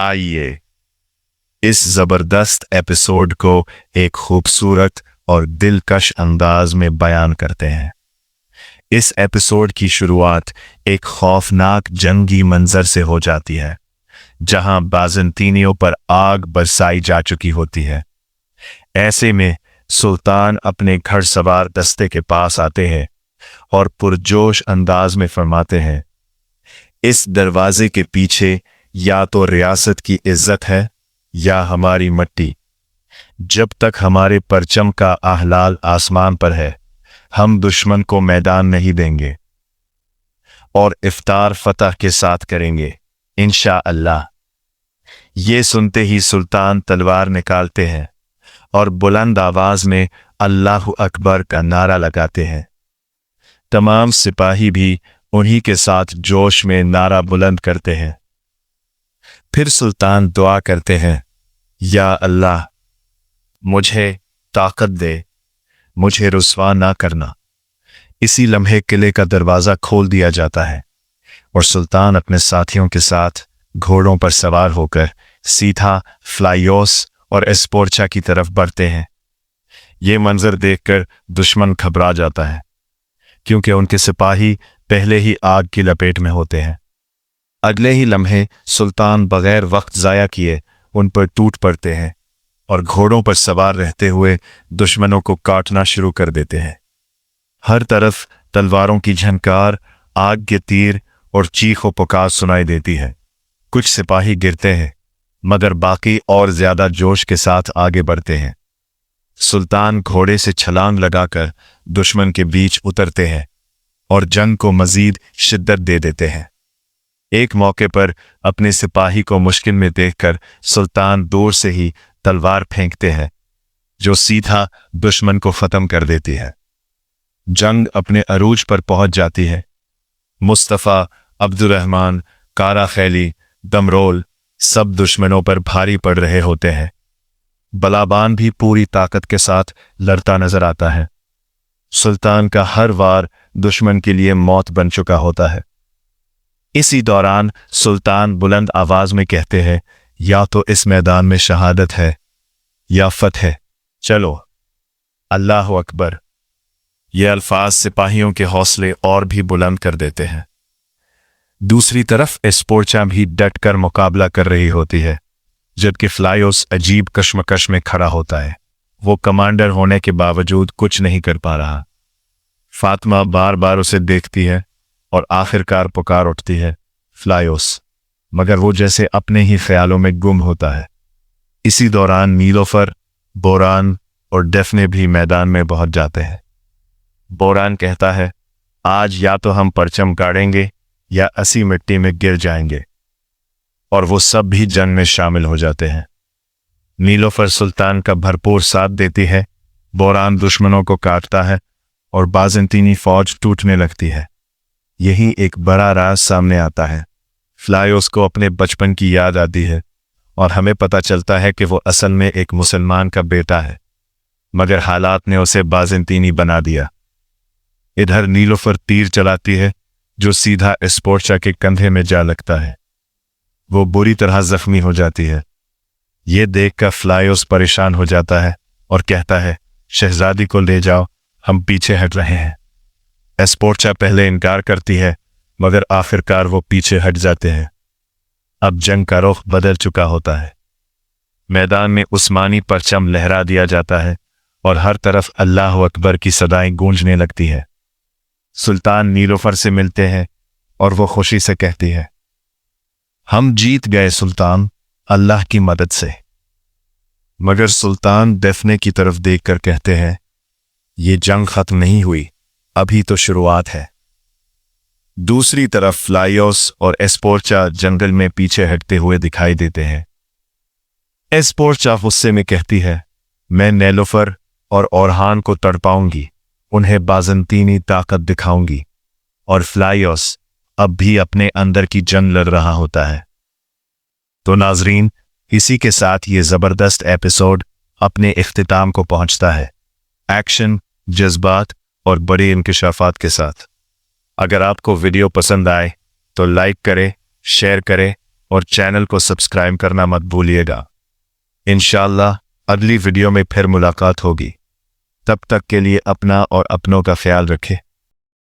आइए इस जबरदस्त एपिसोड को एक खूबसूरत और दिलकश अंदाज में बयान करते हैं। इस एपिसोड की शुरुआत एक खौफनाक जंगी मंजर से हो जाती है, जहां बाज़ंतीनियों पर आग बरसाई जा चुकी होती है। ऐसे में सुल्तान अपने घर सवार दस्ते के पास आते हैं और पुरजोश अंदाज में फरमाते हैं, इस दरवाजे के पीछे या तो रियासत की इज्जत है या हमारी मट्टी। जब तक हमारे परचम का आह्लाल आसमान पर है, हम दुश्मन को मैदान नहीं देंगे और इफ्तार फतह के साथ करेंगे इंशाअल्लाह। ये सुनते ही सुल्तान तलवार निकालते हैं और बुलंद आवाज में अल्लाहु अकबर का नारा लगाते हैं। तमाम सिपाही भी उन्हीं के साथ जोश में नारा बुलंद करते हैं। फिर सुल्तान दुआ करते हैं, या अल्लाह, मुझे ताकत दे, मुझे रुस्वा ना करना। इसी लम्हे किले का दरवाज़ा खोल दिया जाता है और सुल्तान अपने साथियों के साथ घोड़ों पर सवार होकर सीधा फ्लायोस और एस्पोर्चा की तरफ बढ़ते हैं। ये मंजर देखकर दुश्मन घबरा जाता है, क्योंकि उनके सिपाही पहले ही आग की लपेट में होते हैं। अगले ही लम्हे सुल्तान बगैर वक्त ज़ाया किए उन पर टूट पड़ते हैं और घोड़ों पर सवार रहते हुए दुश्मनों को काटना शुरू कर देते हैं। हर तरफ तलवारों की झनकार, आग के तीर और चीखों पुकार सुनाई देती है। कुछ सिपाही गिरते हैं, मगर बाकी और ज्यादा जोश के साथ आगे बढ़ते हैं। सुल्तान घोड़े से छलांग लगाकर दुश्मन के बीच उतरते हैं और जंग को मजीद शिद्दत दे देते हैं। एक मौके पर अपने सिपाही को मुश्किल में देखकर सुल्तान दूर से ही तलवार फेंकते हैं, जो सीधा दुश्मन को खत्म कर देती है। जंग अपने अरूज पर पहुंच जाती है। मुस्तफ़ा, अब्दुर्रहमान, कारा खैली, दमरोल सब दुश्मनों पर भारी पड़ रहे होते हैं। बलाबान भी पूरी ताकत के साथ लड़ता नजर आता है। सुल्तान का हर वार दुश्मन के लिए मौत बन चुका होता है। इसी दौरान सुल्तान बुलंद आवाज में कहते हैं, या तो इस मैदान में शहादत है या फतह। चलो, अल्लाह अकबर। ये अल्फाज सिपाहियों के हौसले और भी बुलंद कर देते हैं। दूसरी तरफ एस्पोर्चा भी डटकर मुकाबला कर रही होती है, जबकि फ्लायोस अजीब कश्मकश में खड़ा होता है। वो कमांडर होने के बावजूद कुछ नहीं कर पा रहा। फातिमा बार बार उसे देखती है और आखिरकार पुकार उठती है, फ्लायोस, मगर वो जैसे अपने ही ख्यालों में गुम होता है। इसी दौरान नीलोफर, बोरान और डेफने भी मैदान में पहुंच जाते हैं। बोरान कहता है, आज या तो हम परचम गाड़ेंगे या असी मिट्टी में गिर जाएंगे, और वो सब भी जंग में शामिल हो जाते हैं। नीलोफर सुल्तान का भरपूर साथ देती है, बोरान दुश्मनों को काटता है और बाज़ंतीनी फौज टूटने लगती है। यही एक बड़ा राज सामने आता है। फ्लायोस को अपने बचपन की याद आती है और हमें पता चलता है कि वो असल में एक मुसलमान का बेटा है, मगर हालात ने उसे बाज़ंतीनी बना दिया। इधर नीलोफर तीर चलाती है, जो सीधा एस्पोर्चा के कंधे में जा लगता है। वो बुरी तरह जख्मी हो जाती है। ये देखकर फ्लायोस परेशान हो जाता है और कहता है, शहजादी को ले जाओ, हम पीछे हट रहे हैं। एस्पोर्चा पहले इनकार करती है, मगर आखिरकार वो पीछे हट जाते हैं। अब जंग का रुख बदल चुका होता है। मैदान में उस्मानी परचम लहरा दिया जाता है और हर तरफ अल्लाह अकबर की सदाएं गूंजने लगती है। सुल्तान नीलोफर से मिलते हैं और वो खुशी से कहती है, हम जीत गए सुल्तान, अल्लाह की मदद से। मगर सुल्तान डेफने की तरफ देखकर कहते हैं, ये जंग खत्म नहीं हुई, अभी तो शुरुआत है। दूसरी तरफ फ्लायोस और एस्पोर्चा जंगल में पीछे हटते हुए दिखाई देते हैं। एस्पोर्चा गुस्से में कहती है, मैं नीलोफर और ओरहान को तड़पाऊंगी, उन्हें बाज़ंतीनी ताकत दिखाऊंगी। और फ्लायोस अब भी अपने अंदर की जंग लड़ रहा होता है। तो नाजरीन, इसी के साथ ये ज़बरदस्त एपिसोड अपने इख्तिताम को पहुंचता है, एक्शन, जज्बात और बड़े इंकशाफात के साथ। अगर आपको वीडियो पसंद आए तो लाइक करें, शेयर करें اور چینل کو سبسکرائب کرنا مت بھولیے گا۔ انشاءاللہ اگلی ویڈیو میں پھر ملاقات ہوگی۔ تب تک کے لیے اپنا اور اپنوں کا خیال رکھیں۔